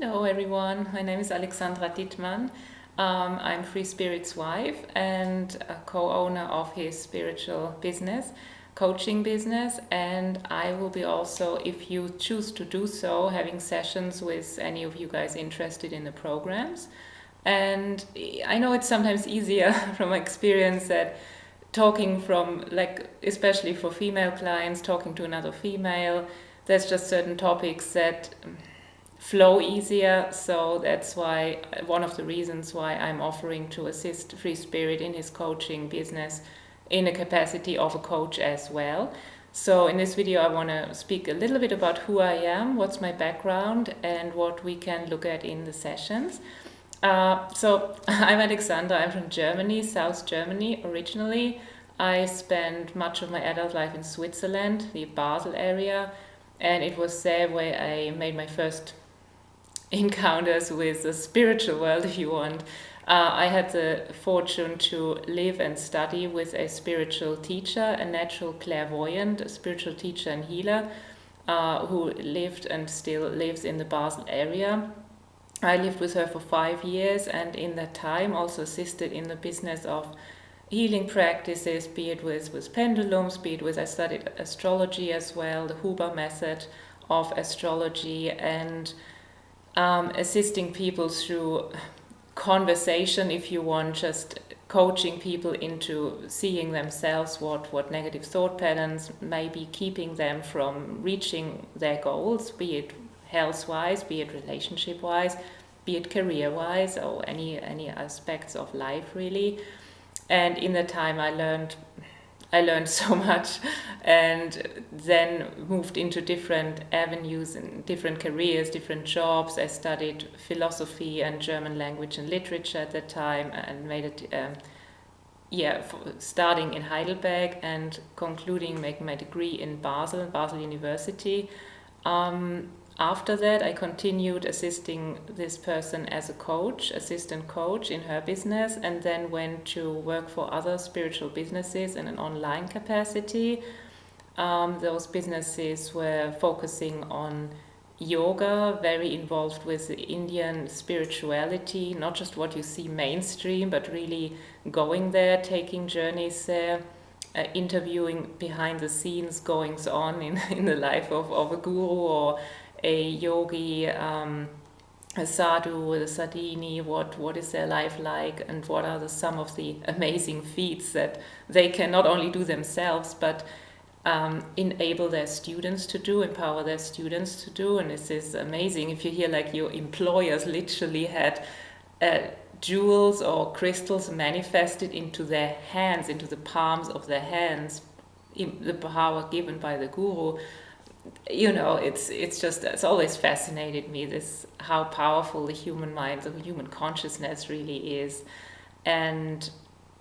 Hello everyone, my name is Alexandra Dittmann. I'm Free Spirit's wife and a co-owner of his spiritual business, coaching business, and I will be also, if you choose to do so, having sessions with any of you guys interested in the programs. And I know it's sometimes easier from experience that talking from, like, especially for female clients, talking to another female, there's just certain topics that flow easier. So that's why one of the reasons why I'm offering to assist Free Spirit in his coaching business in a capacity of a coach as well. So in this video I want to speak a little bit about who I am, what's my background, and what we can look at in the sessions. So I'm Alexandra, I'm from Germany, South Germany originally. I spent much of my adult life in Switzerland, the Basel area, and it was there where I made my first encounters with the spiritual world, if you want. I had the fortune to live and study with a spiritual teacher, a natural clairvoyant, a spiritual teacher and healer, who lived and still lives in the Basel area. I lived with her for 5 years, and in that time also assisted in the business of healing practices, be it with pendulums, be it with, I studied astrology as well, the Huber method of astrology, and assisting people through conversation, if you want, just coaching people into seeing themselves what negative thought patterns may be keeping them from reaching their goals, be it health-wise, be it relationship-wise, be it career-wise, or any aspects of life really. And in that time I learned so much, and then moved into different avenues and different careers, different jobs. I studied philosophy and German language and literature at that time, and made it, starting in Heidelberg and concluding making my degree in Basel University. After that, I continued assisting this person as a coach, assistant coach in her business, and then went to work for other spiritual businesses in an online capacity. Those businesses were focusing on yoga, very involved with the Indian spirituality, not just what you see mainstream, but really going there, taking journeys there. Interviewing behind the scenes goings on in the life of a guru or a yogi, a sadhu, a sadhini, what is their life like, and what are some of the amazing feats that they can not only do themselves, but enable their students to do, empower their students to do. And this is amazing. If you hear like your employers literally had jewels or crystals manifested into their hands, into the palms of their hands, the power given by the guru. It's always fascinated me, this how powerful the human mind, the human consciousness really is. And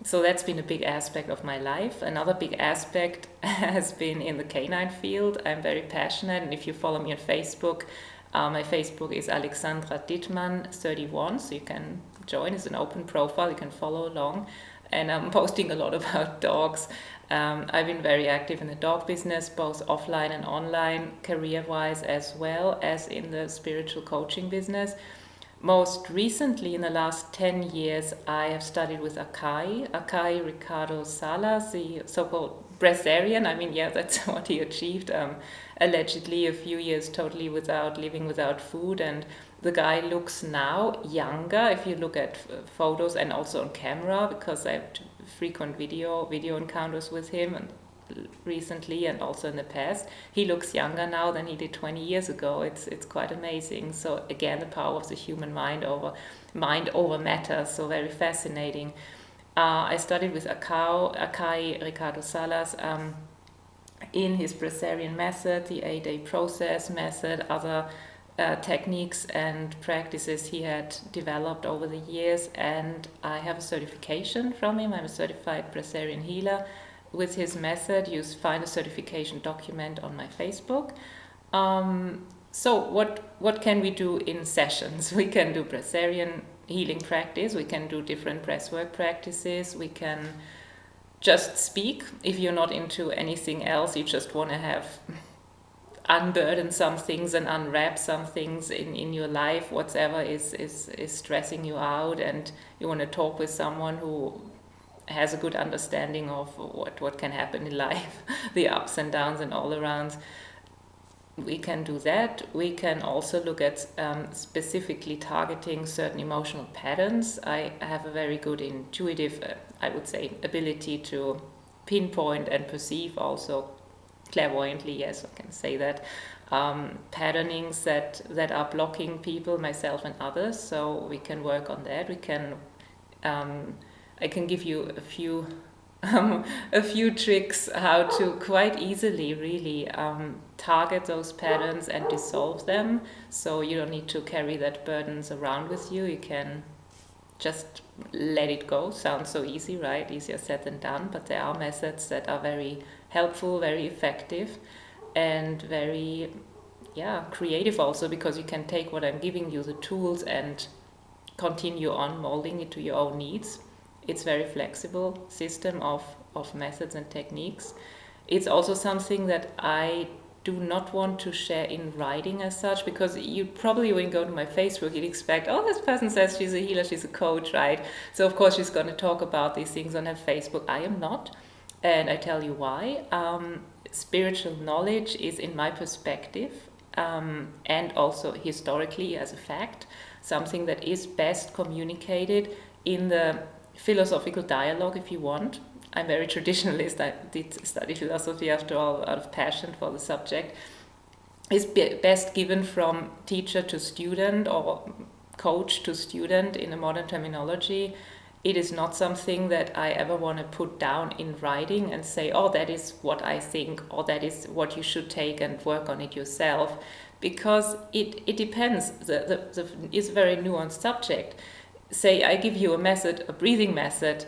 so that's been a big aspect of my life. Another big aspect has been in the canine field. I'm very passionate, and if you follow me on Facebook, my Facebook is Alexandra Dittmann 31, so you can join. It's an open profile, you can follow along. And I'm posting a lot about dogs. I've been very active in the dog business, both offline and online, career-wise, as well as in the spiritual coaching business. Most recently, in the last 10 years, I have studied with Akai Ricardo Salas, the so-called breatharian. I mean, yeah, that's what he achieved. Allegedly, a few years totally living without food, and the guy looks now younger if you look at photos and also on camera, because I have frequent video encounters with him, and recently and also in the past. He looks younger now than he did 20 years ago. It's quite amazing. So again, the power of the human mind over matter. So very fascinating. I studied with Akai Ricardo Salas in his Bressarian method, the 8-day process method, other techniques and practices he had developed over the years, and I have a certification from him. I'm a certified Bressarian healer with his method. You find a certification document on my Facebook. So what can we do in sessions? We can do Bressarian healing practice, we can do different breathwork practices, we can just speak. If you're not into anything else, you just want to have unburden some things and unwrap some things in your life, whatever is stressing you out, and you want to talk with someone who has a good understanding of what can happen in life, the ups and downs and all arounds. We can do that. We can also look at specifically targeting certain emotional patterns. I have a very good intuitive, I would say, ability to pinpoint and perceive also clairvoyantly, yes, I can say that, patternings that are blocking people, myself and others. So we can work on that. We can, I can give you a few tricks how to quite easily really target those patterns and dissolve them. So you don't need to carry that burdens around with you. You can just let it go. Sounds so easy, right? Easier said than done. But there are methods that are very helpful, very effective, and very, yeah, creative also, because you can take what I'm giving you, the tools, and continue on molding it to your own needs. It's very flexible system of methods and techniques. It's also something that I do not want to share in writing as such, because you probably, when you go to my Facebook, you'd expect, oh, this person says she's a healer, she's a coach, right? So of course she's going to talk about these things on her Facebook. I am not, and I tell you why. Spiritual knowledge is, in my perspective, and also historically as a fact, something that is best communicated in the philosophical dialogue, if you want. I'm very traditionalist. I did study philosophy, after all, out of passion for the subject. Is best given from teacher to student or coach to student in a modern terminology. It is not something that I ever want to put down in writing and say, oh, that is what I think, or that is what you should take and work on it yourself, because it depends. It's a very nuanced subject. Say I give you a method, a breathing method,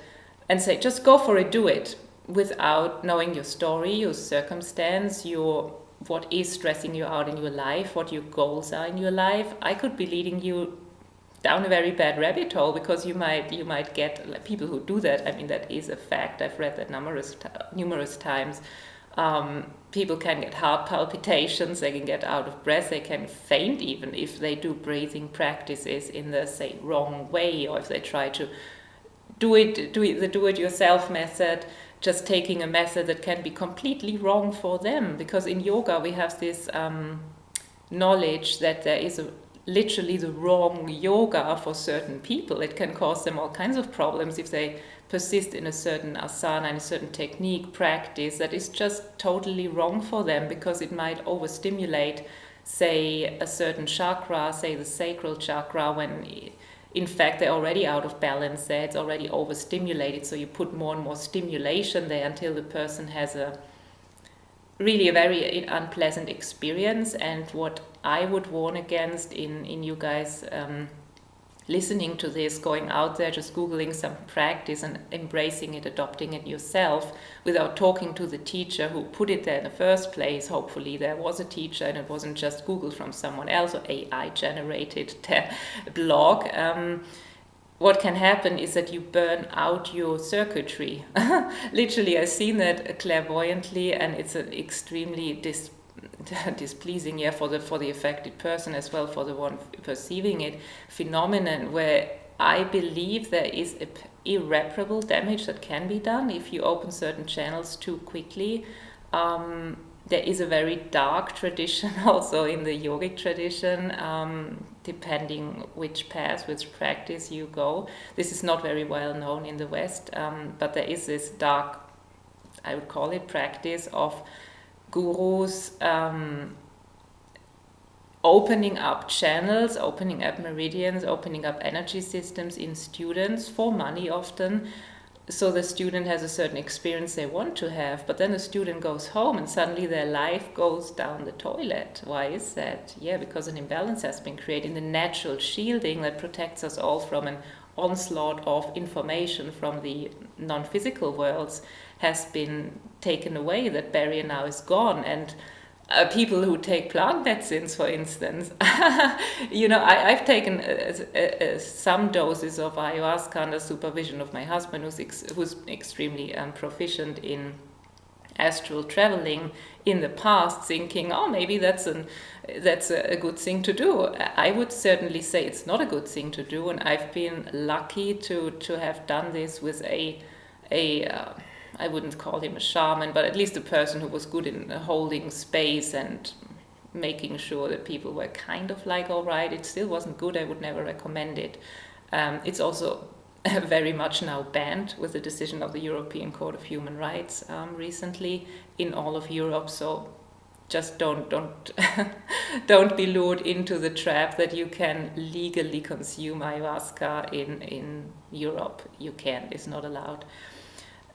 and say just go for it, do it, without knowing your story, your circumstance, what is stressing you out in your life, what your goals are in your life. I could be leading you down a very bad rabbit hole, because you might get, like, people who do that. I mean, that is a fact. I've read that numerous times. People can get heart palpitations, they can get out of breath, they can faint even if they do breathing practices in the, say, wrong way, or if they try to the do-it-yourself method, just taking a method that can be completely wrong for them. Because in yoga we have this knowledge that there is literally the wrong yoga for certain people. It can cause them all kinds of problems if they persist in a certain asana, in a certain technique, practice that is just totally wrong for them, because it might overstimulate, say, a certain chakra, say the sacral chakra, when in fact they're already out of balance there, it's already overstimulated. So you put more and more stimulation there until the person has really a very unpleasant experience. And what I would warn against in you guys listening to this, going out there, just Googling some practice and embracing it, adopting it yourself, without talking to the teacher who put it there in the first place. Hopefully there was a teacher and it wasn't just Googled from someone else or AI generated blog. What can happen is that you burn out your circuitry. Literally, I've seen that clairvoyantly, and it's an extremely displeasing, yeah, for the affected person as well, for the one perceiving it, phenomenon where I believe there is irreparable damage that can be done if you open certain channels too quickly. There is a very dark tradition also in the yogic tradition, depending which path, which practice you go. This is not very well known in the West, but there is this dark, I would call it, practice of gurus opening up channels, opening up meridians, opening up energy systems in students for money often. So the student has a certain experience they want to have, but then the student goes home and suddenly their life goes down the toilet. Why is that? Yeah, because an imbalance has been created in the natural shielding that protects us all from an onslaught of information from the non-physical worlds has been taken away. That barrier now is gone. And people who take plant medicines, for instance, I've taken some doses of ayahuasca under supervision of my husband, who's extremely proficient in astral traveling in the past, thinking, oh, maybe that's a good thing to do. I would certainly say it's not a good thing to do, and I've been lucky to have done this with a I wouldn't call him a shaman, but at least a person who was good in holding space and making sure that people were kind of like all right. It still wasn't good. I would never recommend it. It's also very much now banned with the decision of the European Court of Human Rights recently in all of Europe. So just don't don't be lured into the trap that you can legally consume ayahuasca in Europe. You can't. It's not allowed.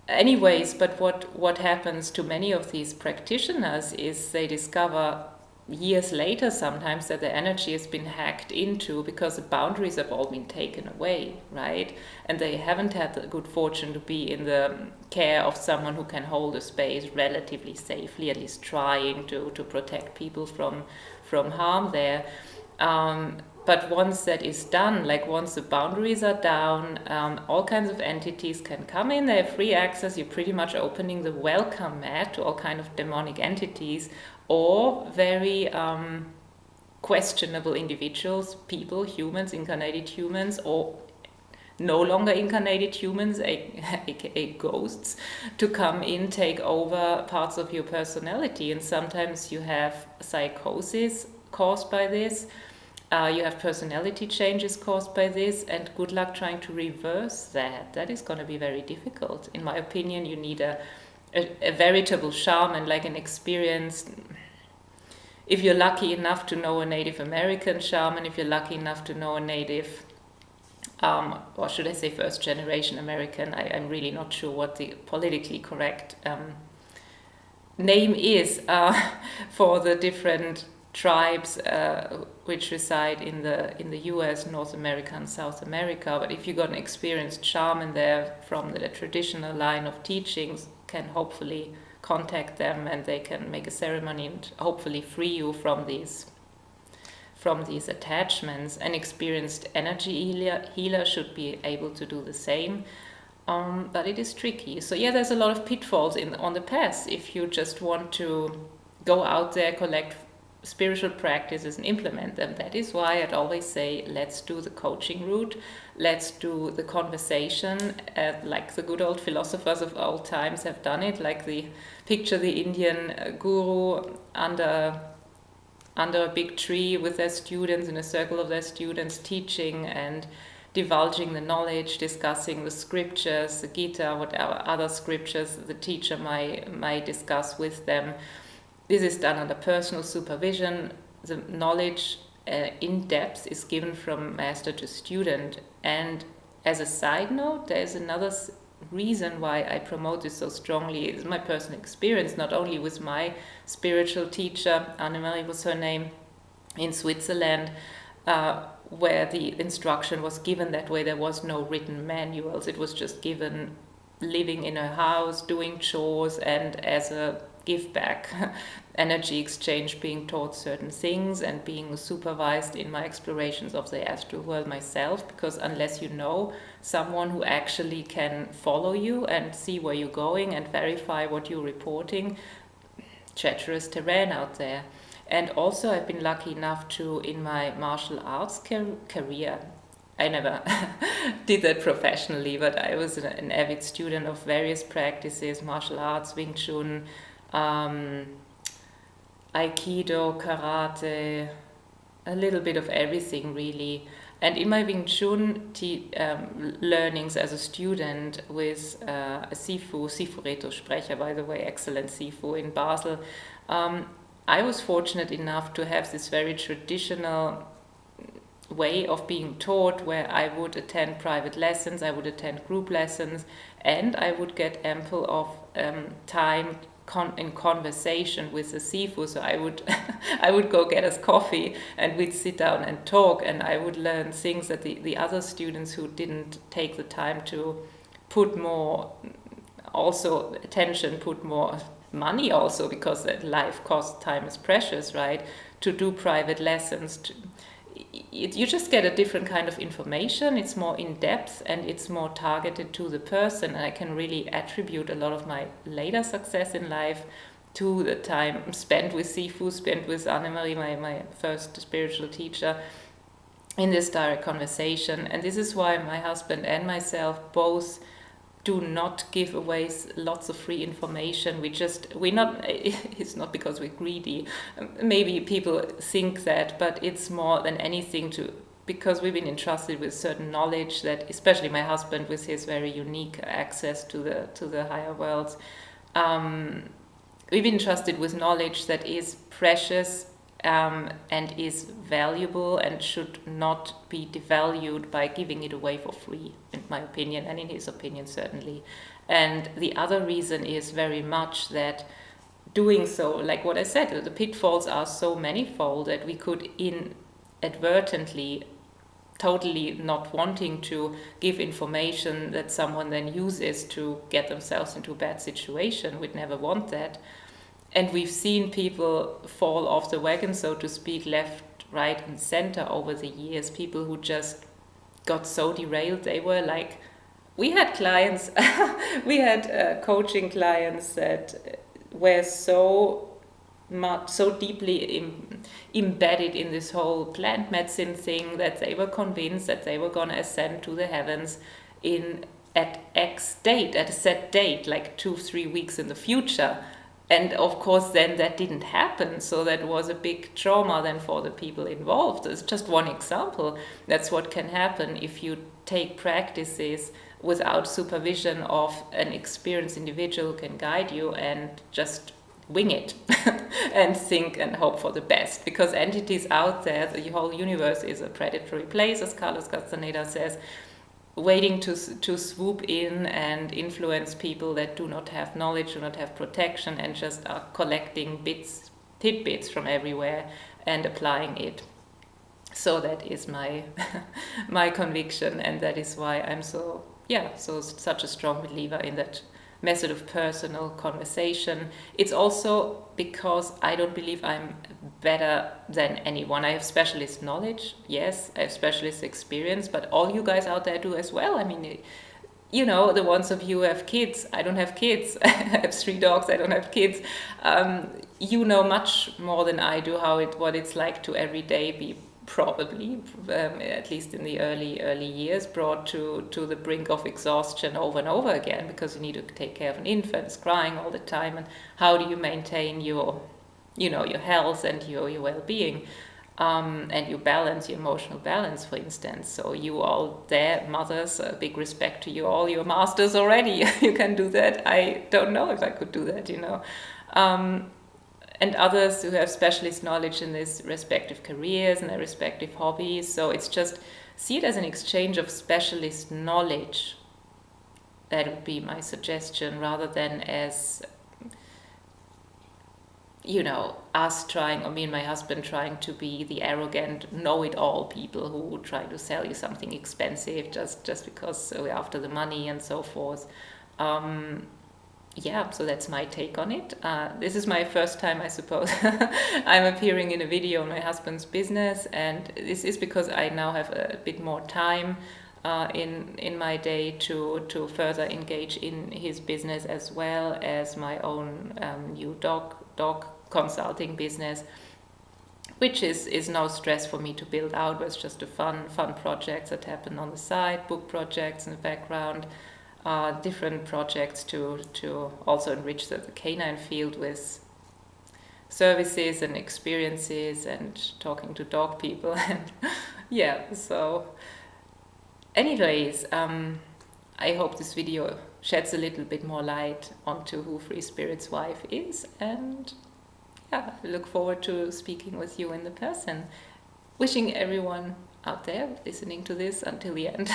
Anyways, but what happens to many of these practitioners is they discover years later sometimes that their energy has been hacked into because the boundaries have all been taken away, right? And they haven't had the good fortune to be in the care of someone who can hold a space relatively safely, at least trying to protect people from harm there. But once that is done, like once the boundaries are down, all kinds of entities can come in. They have free access. You're pretty much opening the welcome mat to all kind of demonic entities or very questionable individuals, people, humans, incarnated humans, or no longer incarnated humans, aka ghosts, to come in, take over parts of your personality. And sometimes you have psychosis caused by this. You have personality changes caused by this, and good luck trying to reverse that. That is going to be very difficult. In my opinion, you need a veritable shaman, like an experienced, if you're lucky enough to know a Native American shaman, if you're lucky enough to know a Native, or should I say first generation American, I'm really not sure what the politically correct name is for the different tribes which reside in the US, North America and South America. But if you got an experienced shaman there from the traditional line of teachings, can hopefully contact them and they can make a ceremony and hopefully free you from these attachments. An experienced energy healer should be able to do the same. But it is tricky. So yeah, there's a lot of pitfalls on the path if you just want to go out there, collect spiritual practices and implement them. That is why I'd always say, let's do the coaching route, let's do the conversation, like the good old philosophers of old times have done it, like picture the Indian guru under a big tree with their students, in a circle of their students, teaching and divulging the knowledge, discussing the scriptures, the Gita, whatever other scriptures the teacher might discuss with them. This is done under personal supervision. The knowledge in depth is given from master to student. And as a side note, there is another reason why I promote this so strongly. It's my personal experience, not only with my spiritual teacher, Annemarie was her name, in Switzerland, where the instruction was given that way. There was no written manuals. It was just given living in her house, doing chores, and as a give back, energy exchange, being taught certain things and being supervised in my explorations of the astral world myself, because unless you know someone who actually can follow you and see where you're going and verify what you're reporting, treacherous terrain out there. And also I've been lucky enough to, in my martial arts career, I never did that professionally, but I was an avid student of various practices, martial arts, Wing Chun, Aikido, karate, a little bit of everything really. And in my Wing Chun learnings as a student with a Sifu Reto Sprecher, by the way, excellent Sifu in Basel, I was fortunate enough to have this very traditional way of being taught, where I would attend private lessons, I would attend group lessons, and I would get ample of time in conversation with the Sifu. So I would go get us coffee and we'd sit down and talk, and I would learn things that the other students who didn't take the time to put more also attention, put more money also, because life costs, time is precious, right, to do private lessons. you just get a different kind of information. It's more in depth and it's more targeted to the person. And I can really attribute a lot of my later success in life to the time spent with Sifu, spent with Annemarie, my first spiritual teacher, in this direct conversation. And this is why my husband and myself both do not give away lots of free information. We're not, it's not because we're greedy. Maybe people think that, but it's more than anything because we've been entrusted with certain knowledge that, especially my husband with his very unique access to the higher worlds, we've been entrusted with knowledge that is precious, and is valuable and should not be devalued by giving it away for free, in my opinion, and in his opinion certainly. And the other reason is very much that doing so, like what I said, the pitfalls are so manifold that we could inadvertently, totally not wanting to give information that someone then uses to get themselves into a bad situation. We'd never want that. And we've seen people fall off the wagon, so to speak, left, right, and center over the years. People who just got so derailed. They were like, we had clients, we had coaching clients that were so deeply embedded in this whole plant medicine thing that they were convinced that they were going to ascend to the heavens at X date, at a set date, like 2-3 weeks in the future. And of course, then that didn't happen. So that was a big trauma then for the people involved. It's just one example. That's what can happen if you take practices without supervision of an experienced individual who can guide you and just wing it and think and hope for the best. Because entities out there, the whole universe is a predatory place, as Carlos Castaneda says, waiting to swoop in and influence people that do not have knowledge, do not have protection, and just are collecting tidbits from everywhere and applying it. So that is my my conviction, and that is why I'm such a strong believer in that method of personal conversation. It's also because I don't believe I'm better than anyone. I have specialist knowledge, yes, I have specialist experience, but all you guys out there do as well. I mean, you know, the ones of you who have kids, I don't have kids. I have 3 dogs, I don't have kids. You know much more than I do what it's like to every day be probably, at least in the early years, brought to the brink of exhaustion over and over again, because you need to take care of an infant who's crying all the time, and how do you maintain your health and your well-being, and your balance, your emotional balance, for instance. So you all there, mothers, big respect to you all. You're masters already. You can do that. I don't know if I could do that, and others who have specialist knowledge in these respective careers and their respective hobbies. So it's just, see it as an exchange of specialist knowledge. That would be my suggestion, rather than as, us trying, or me and my husband trying to be the arrogant know-it-all people who try to sell you something expensive just because we're after the money and so forth. So that's my take on it. This is my first time, I suppose, I'm appearing in a video on my husband's business, and this is because I now have a bit more time in my day to further engage in his business, as well as my own new dog consulting business, which is no stress for me to build out. But it's just a fun projects that happen on the side, book projects in the background. Different projects to also enrich the canine field with services and experiences and talking to dog people. And so anyways, I hope this video sheds a little bit more light onto who Free Spirit's wife is, and I look forward to speaking with you in the person. Wishing everyone out there listening to this until the end.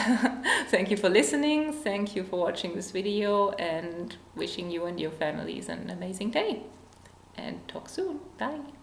Thank you for listening. Thank you for watching this video, and wishing you and your families an amazing day. And talk soon. Bye.